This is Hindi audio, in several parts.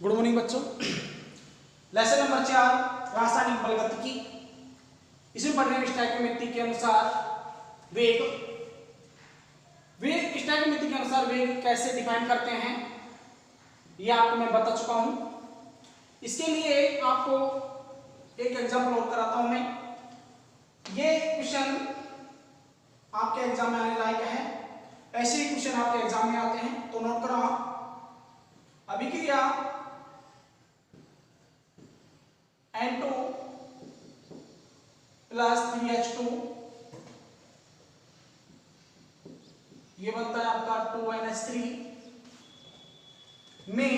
गुड मॉर्निंग बच्चों। लेसन नंबर 4 रासायनिक बलगतिकी। इसमें पढ़ रहे हैं स्टैक्योमेट्री के अनुसार वेग। स्टैक्योमेट्री के अनुसार वेग कैसे डिफाइन करते हैं ये आपको मैं बता चुका हूं। इसके लिए आपको एक एग्जांपल और कराता हूं मैं। ये क्वेश्चन आपके एग्जाम में आने लायक है। ऐसे ही क्वेश्चन आपके एग्जाम में आते हैं तो नोट करो आप। अभिक्रिया N2 प्लस 3H2 ये बनता है आपका 2NH3 में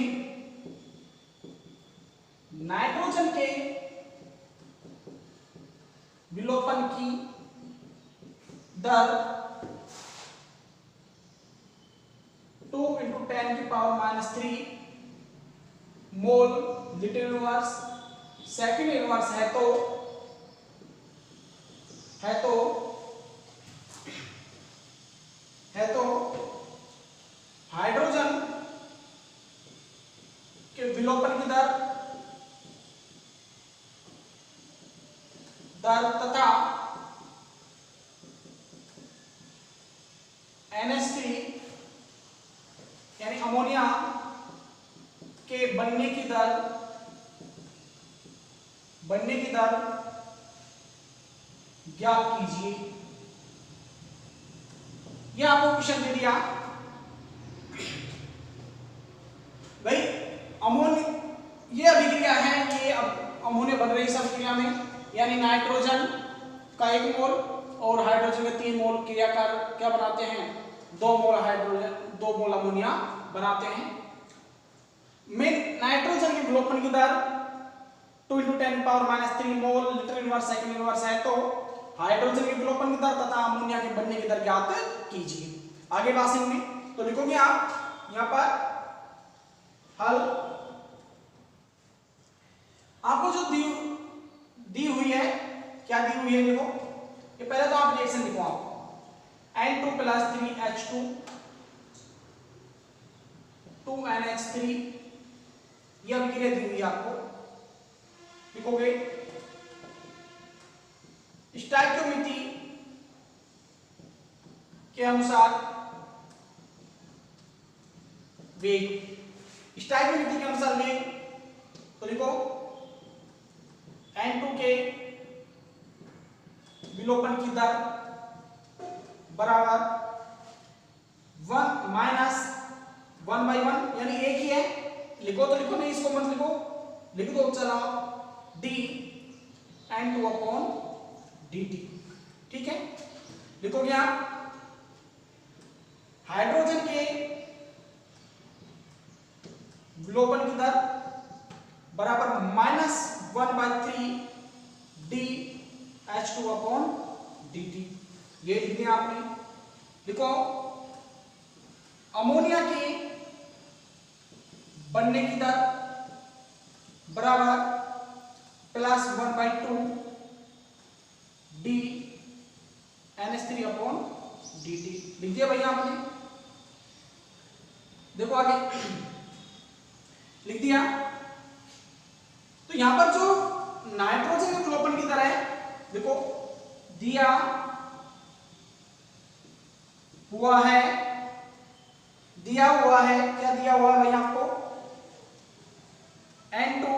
नाइट्रोजन के विलोपन की दर 2 × 10⁻³ मोल लिटिल इनवर्स सेकंड इनवर्स है तो हाइड्रोजन के विलोपन की दर तथा NH3 यानी अमोनिया के बनने की दर ज्ञात कीजिए। यह आपको क्वेश्चन दे दिया भाई। अमोनिया ये अभिक्रिया है कि अब अमोनिया बन रही है इस अभिक्रिया में, यानी नाइट्रोजन का 1 मोल और हाइड्रोजन के 3 मोल क्रियाकार क्या बनाते हैं, 2 मोल हाइड्रोजन 2 मोल अमोनिया बनाते हैं। में नाइट्रोजन के विलोपन की दर 2 × 10⁻³ मोल लिटिल इनवर्स सेकंड इनवर्स है तो हाइड्रोजन के विलोपन की दर तथा अमोनिया के बनने की दर ज्ञात कीजिए। आगे बात में तो लिखोगे आप यहां पर हल। आपको जो दी हुई है, क्या दी हुई है देखो। ये पहले तो आप रिएक्शन लिखो आप N2 प्लस 3H2 2NH3 यह अभिक्रिया दी हुई है आपको। लिखोगे स्टैक्योमेट्री के अनुसार वेग। स्टैक्योमेट्री के अनुसार वेग तो लिखो N2 के विलोपन की दर बराबर 1 - 1/1 यानी एक ही है। लिखो तो लिखो, नहीं इसको मत लिखो, लिख दो चला d N2/dt। ठीक है, लिखोगे आप हाइड्रोजन के विलोपन की दर बराबर -1/3 dH2/dt। ये लिख दिया आपने। लिखो अमोनिया की बनने की दर बराबर +1/2 dNH3/dt लिख दिया भैया आपने। देखो आगे लिख दिया। तो यहां पर जो नाइट्रोजन के विलोपन की दर है देखो दिया हुआ है क्या दिया हुआ है भाई आपको, N2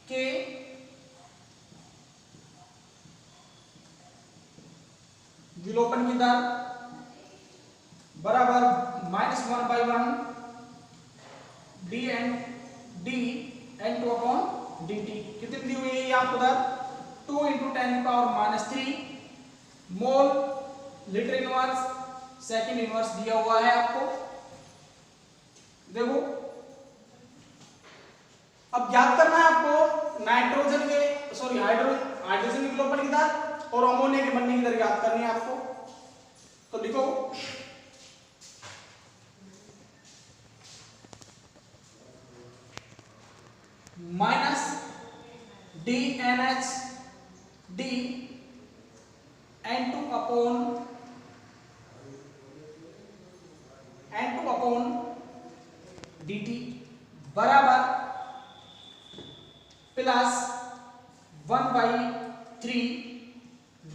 के विलोपन की दर बराबर -1/1 dN2/dt। कितनी दी हुई है ये आपको दर 2 × 10⁻³ मोल लिटिल इनवर्स सेकंड इनवर्स दिया हुआ है आपको। देखो अब ज्ञात करना है आपको हाइड्रोजन के विलोपन की दर और अमोनिया के बनने की दर ज्ञात करनी है आपको। तो लिखो -dNH d N2/dt dt बराबर plus 1/3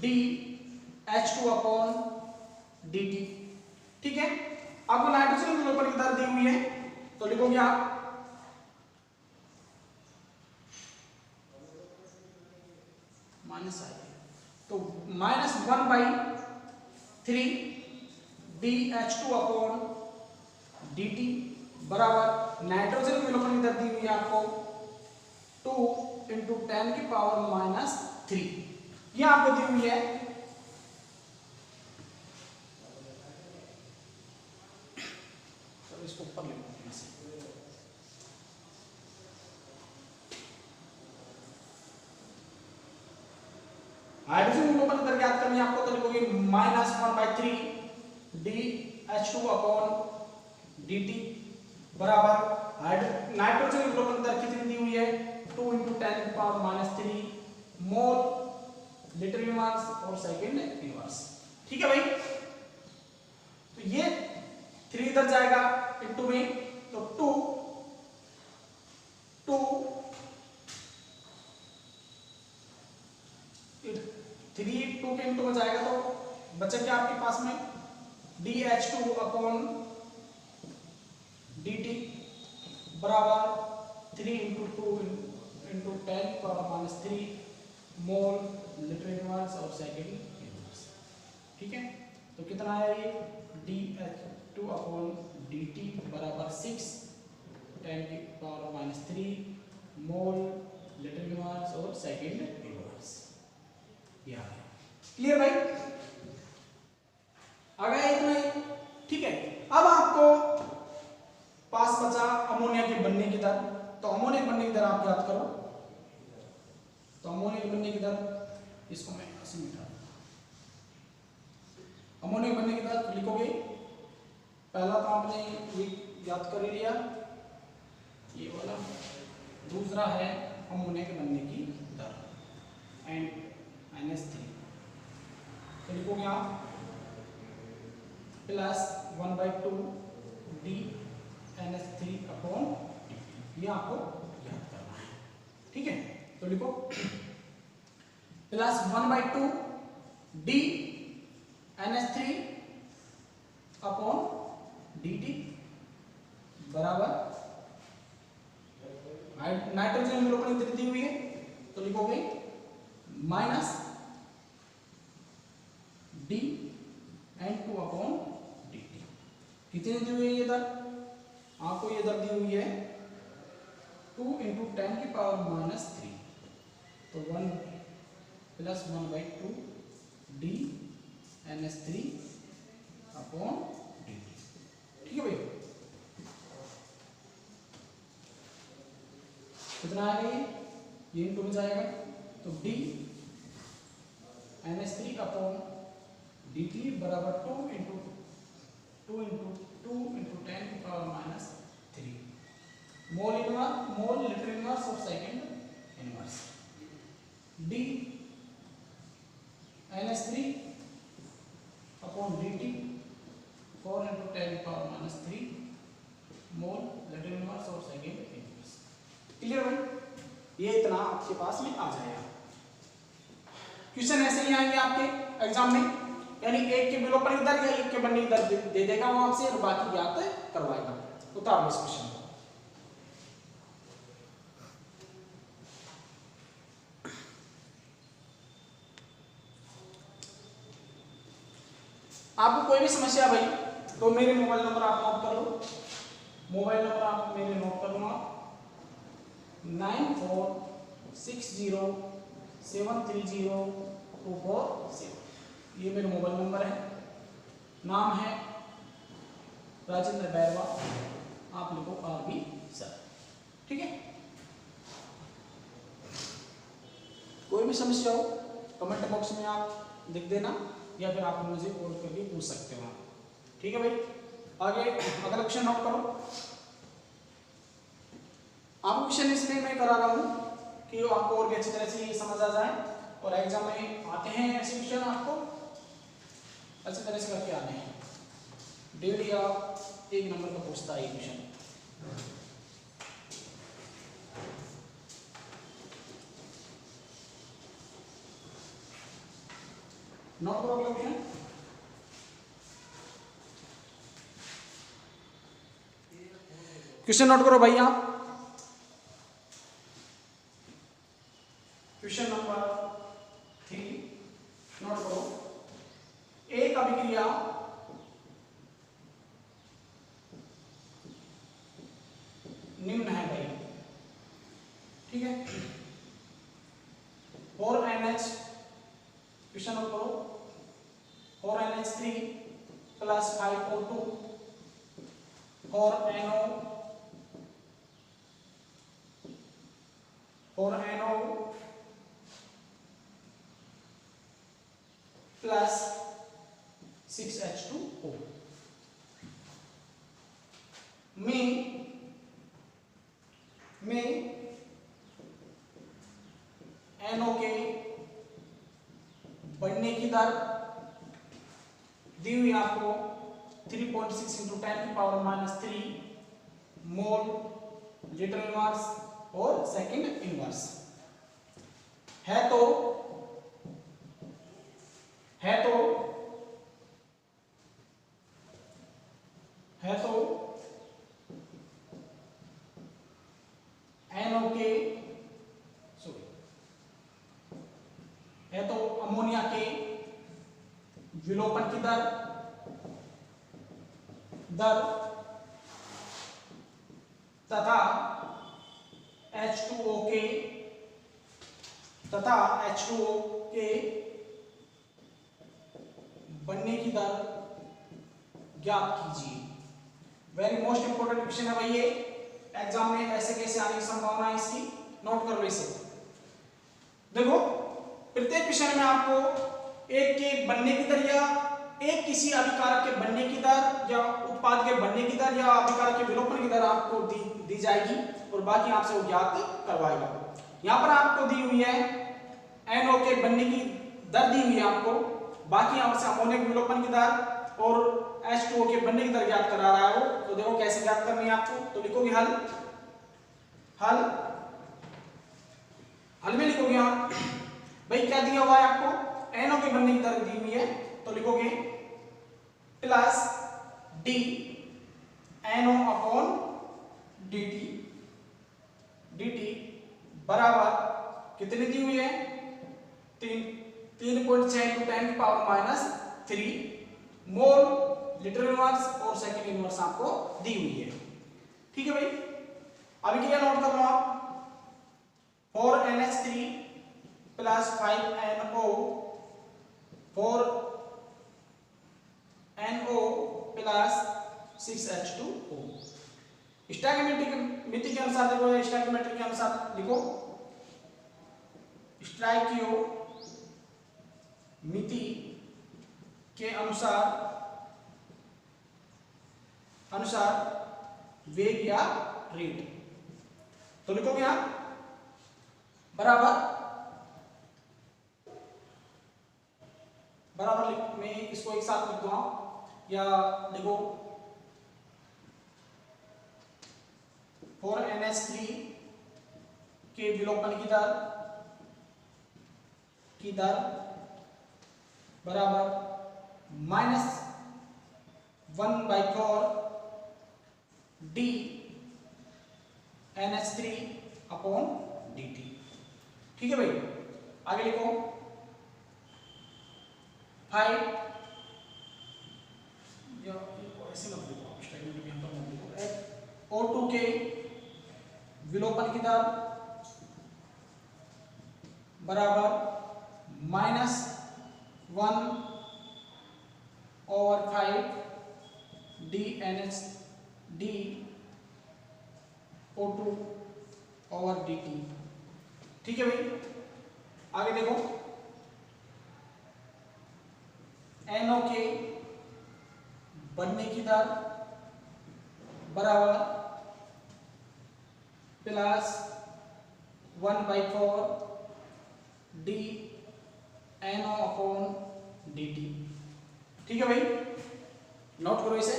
d H2 upon dt। ठीक है, आपको नाइट्रोजन के ऊपर की दर दी हुई है तो लिखोगे आप माइनस आ जाएगा, तो -1/3 dH2 अपॉन dt बराबर नाइट्रोजन के ऊपर की दर दी हुई है आपको 2 × 10⁻³ ये आपको दी हुई है। तो इसको ऊपर लिखो हाइड्रोजन ग्लोबल दर ज्ञात करनी है आपको तो लिखोगे -1/3 dH2 अपॉन dt बराबर नाइट्रोजन ग्लोबल दर कितनी दी हुई है 2 × 10⁻³ मोल लीटर इनवर्स और सेकंड इनवर्स। ठीक है भाई, तो ये 3 इधर जाएगा इनटू में तो 3 2 के इनटू में जाएगा तो बचा क्या आपके पास में dH2 अपॉन dt बराबर 3 × 2 × 10⁻³ मोल लीटर इनवर्स और सेकंड इनवर्स। ठीक है, तो कितना है ये dH2 अपॉन dt बराबर 6 10⁻³ मोल लीटर इनवर्स और सेकंड इनवर्स। ये आ गया, क्लियर भाई, आ गया इतना ही। ठीक है, अब आपको पास बचा अमोनिया के बनने की दर, तो अमोनिया बनने की दर आप याद करो, तो अमोनिया बनने की दर इसको मैं ऐसे मिटा दूंगा। अमोनिया बनने की दर लिखोगे, पहला तो आपने ये याद कर लिया ये वाला, दूसरा है अमोनिया के बनने की दर NH3 तो लिखोगे आप प्लस 1/2 dNH3 अपॉन dt, ये आपको याद करना है। ठीक है, तो लिखो प्लस 1/2 dNH3 अपॉन dt बराबर नाइट्रोजन ग्लोबल कितनी दी हुई है तो लिखोगे माइनस dN2 अपॉन dt। कितनी दी हुई है ये दर, आपको ये दर दी हुई है 2 × 10⁻³ तो 1 प्लस 1/2 dNH3 अपॉन dt। ठीक है भैया, कितना आएगा ये इनटू में जाएगा तो dNH3 अपॉन dt बराबर 2 × 10⁻³ mole inverse mole litre inverse और second inverse dNH3 upon dt 4 × 10⁻³ mole litre inverse और सेकंड इनवर्स। क्लियर भाई, ये इतना आपके पास में आ जाएगा। क्वेश्चन ऐसे ही आएंगे आपके एग्जाम में, यानी एक के विलोपन की दर या एक के बनने की दर दे देगा वो आपसे और बाकी ज्ञात करवाएगा। उतारो इस क्वेश्चन को। आपको कोई भी समस्या भाई तो मेरे मोबाइल नंबर आप नोट कर लो, मोबाइल नंबर आप मेरे नोट कर लो आप 9460730247, ये मेरा मोबाइल नंबर है। नाम है राजेंद्र बैरवा, आप लिखो RB सर। ठीक है, कोई भी समस्या हो कमेंट बॉक्स में आप लिख देना या फिर आप मुझे कॉल करके पूछ सकते हो। ठीक है भाई, आगे अगला क्वेश्चन नोट करो। आपको क्वेश्चन इसलिए मैं करा रहा हूँ कि आपको और भी अच्छी तरह से ये समझ आ जाए और एग्जाम में आते हैं ऐसे क्वेश्चन आपको अच्छी तरह से करके आने हैं। 1.5 या 1 नंबर का पूछता है ये क्वेश्चन। नोट करो अगला क्वेश्चन। क्वेश्चन नोट करो भाई आप। क्वेश्चन नंबर 3 नोट करो। एक अभिक्रिया निम्न है भाई, ठीक है। 4NH, क्वेश्चन नोट करो, 4NH3 plus 5O2 4NO plus 6H2O में NO के बढ़ने की दर दी हुई आपको 3.6 × 10⁻³ मोल लीटर इनवर्स और सेकंड इनवर्स है। तो NO के अमोनिया के विलोपन की दर तथा H2O के बनने की दर ज्ञात कीजिए। वेरी मोस्ट इंपोर्टेंट क्वेश्चन है भाई ये, एग्जाम में ऐसे कैसे आने की संभावना है इसकी, नोट कर लो इसे। देखो प्रत्येक क्वेश्चन में आपको एक के बनने की दर या एक किसी अभिकारक के बनने की दर या उत्पाद के बनने की दर या अभिकारक के विलोपन की दर आपको दी जाएगी और बाकी आपसे वो ज्ञात करवाएगा। यहाँ पर आपको दी हुई है NO के बनने की दर दी हुई है आपको, बाकी आपसे अमोनिया के विलोपन की दर और H2O के बनने की दर ज्ञात करा रहा है वो। तो देखो कैसे ज्ञात करनी है आपको, तो लिखोगे हल में लिखोगे आप भाई क्या दिया हुआ है आपको, NO के बनने की दर दी हुई है, तो लिखोगे प्लस D NO/dt बराबर कितनी दी हुई है, 3.6 × 10⁻³ मोल लीटर इनवर्स और सेकंड इनवर्स आपको दी हुई है, ठीक है भाई। अभी क्या नोट कर लो आप, 4NH3 plus 5NO 4NO plus 6H2O। Stoichiometry के अनुसार देखो, स्टोइकियोमेट्री के अनुसार लिखो, स्टोइकियोमेट्री के अनुसार वेग या रेट, तो लिखोगे आप बराबर मैं इसको एक साथ लिख दूंगा या लिखो 4NH3 के विलोपन की दर बराबर -1/4 dNH3/dt, ठीक है भाई। आगे लिखो 5 या ऐसे मत लिखो, स्टोइकियोमेट्री के अंदर मत लिखो, O2 के विलोपन की दर बराबर -1/5 dO2/dt, ठीक है भाई। आगे देखो NO के बनने की दर बराबर प्लस 1/4 dNO/dt, ठीक है भाई, नोट करो इसे।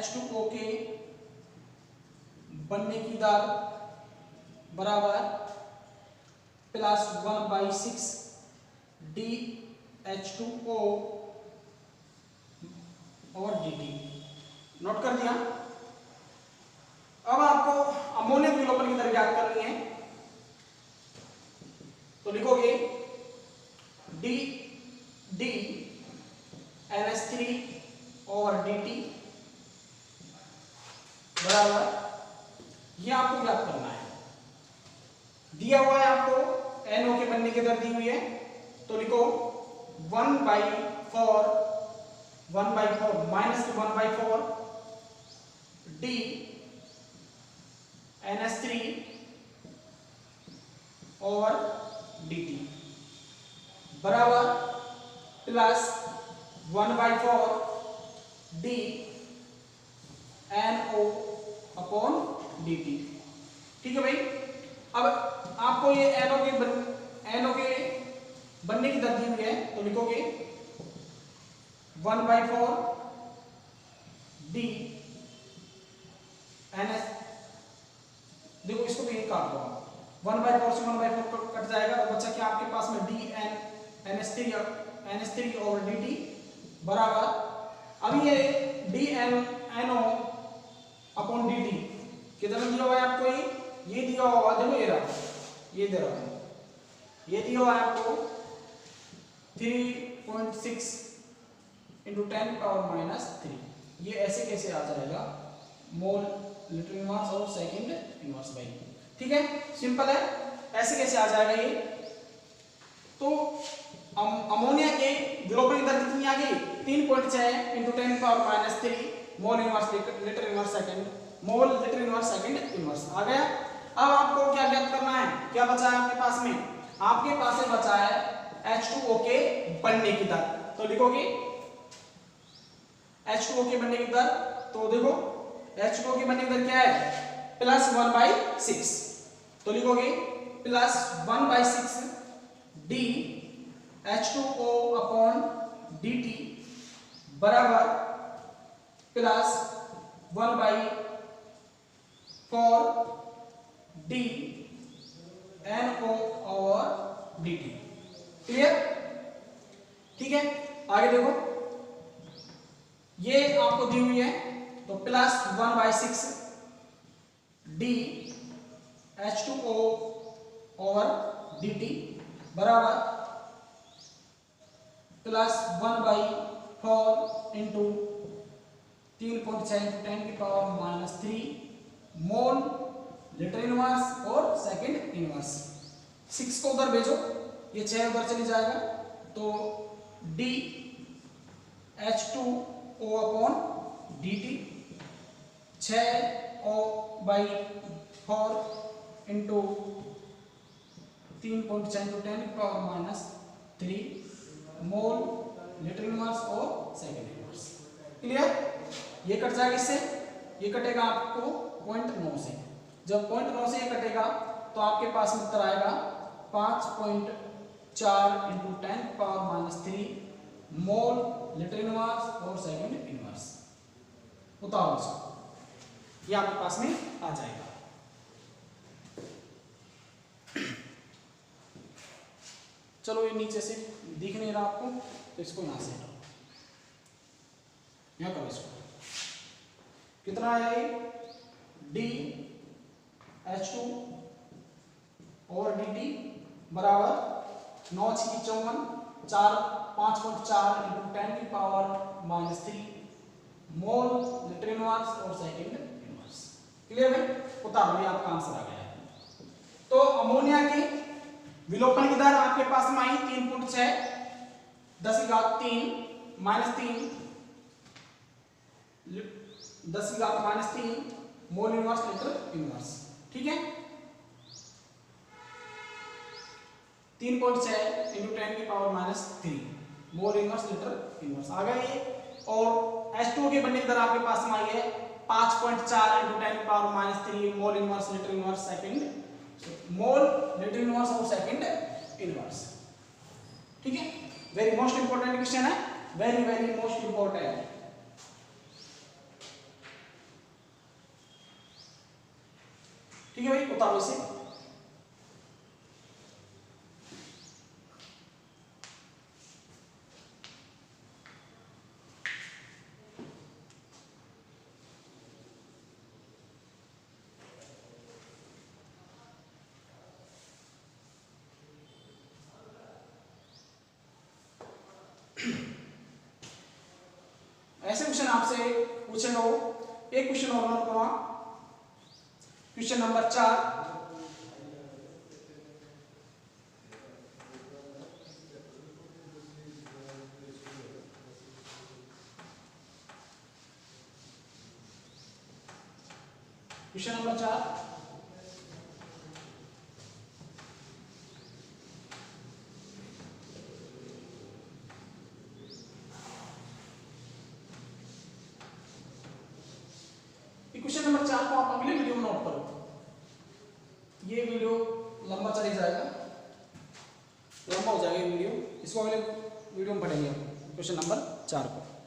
H2O के बनने की दर बराबर +1/6 DH2O और dt। नोट कर दिया। अब आपको अमोनियम विलोपन की दर ज्ञात करनी है, तो लिखोगे d NH3 और dt बराबर, ये आपको ज्ञात करना है। दिया हुआ है आपको NO के बनने की दर दी हुई है, तो लिखो 1/4 -1/4 d NH3 और dt बराबर +1/4 d NO अपॉन dt। ठीक है भाई। अब आपको ये NO के बनने की दर दी हुई है, तो लिखोगे 1/4 d NH, देखो इसको भी यही काट दो आप, 1/4 से 1/4 कट जाएगा, तो बच्चा क्या आपके पास में NH3 और dt बराबर, अब ये DNO अपॉन dt कितना दिया हुआ है आपको, ये दिया हुआ है, देखो ये रहा, ये दे रहा हूं, ये दिया हुआ है आपको 3.6 × 10⁻³ ये ऐसे कैसे आ जाएगा, मोल लिटर इनवर्स और सेकंड इनवर्स भाई। ठीक है, सिंपल है, ऐसे कैसे आ जाएगा ये। तो अमोनिया के विलोपन की दर कितनी आ गई, 3.6 × 10⁻³ mole inverse litre inverse second, mole litre inverse second inverse आ गया। अब आपको क्या ज्ञात करना है, क्या बचा है आपके पास में, आपके पास में बचा है H2O के बनने की दर, तो लिखोगे H2O के बनने की दर, तो देखो H2O की बनने की दर क्या है, +1/6, तो लिखोगे +1/6 d H2O अपॉन dt बराबर +1/4 d NO और dt। क्लियर। ठीक है, आगे देखो, ये आपको दी हुई है, तो +1/6 d H2O और dt बराबर +1/4 × 3.6 × 10⁻³ मोल लिटर इनवर्स और सेकंड इनवर्स। 6 को उधर भेजो, ये 6 उधर चली जाएगा, तो d H2O अपॉन dt 6/4 × 3.6 × 10⁻³ मोल लिटर इनवर्स और सेकंड इनवर्स। क्लियर। ये कट जाएगा, इससे ये कटेगा आपको 0.9 से, जब 0.9 से ये कटेगा तो आपके पास में उत्तर आएगा 5.4 × 10⁻³ मोल लिटर इनवर्स और सेकंड इनवर्स। उतारो इसको, ये आपके पास में आ जाएगा। चलो ये नीचे से दिख नहीं रहा आपको, तो इसको यहां से हटाओ, यहां करो इसको, कितना है ये d H2 और dt बराबर 9 × 54 5.4 × 10⁻³ मोल लिटर इनवर्स और सेकंड इनवर्स। क्लियर है, उतार लिया, आपका आंसर आ गया। तो अमोनिया की विलोपन की दर आपके पास में आई 3.6 10⁻³ -3 मोल इनवर्स लिटर इनवर्स। ठीक है, 3.6 × 10⁻³ मोल इनवर्स लिटर इनवर्स आ गया ये। और H2O के बनने की दर आपके पास में आई है 5.4 × 10⁻³ mole inverse litre inverse second, mole litre inverse और सेकंड इनवर्स। ठीक है, वेरी मोस्ट इंपोर्टेंट क्वेश्चन है, वेरी मोस्ट इंपोर्टेंट। ठीक है भाई, उतारो इसे। ऐसे क्वेश्चन आपसे पूछेगा वो। एक क्वेश्चन और नोट करवा, question number 4। Question number 4, question number 4 को आप अगले वीडियो में नोट करो। ये वीडियो लंबा चली जाएगा, लंबा हो जाएगा ये वीडियो, इसको अगले वीडियो में पढ़ेंगे क्वेश्चन नंबर 4 को।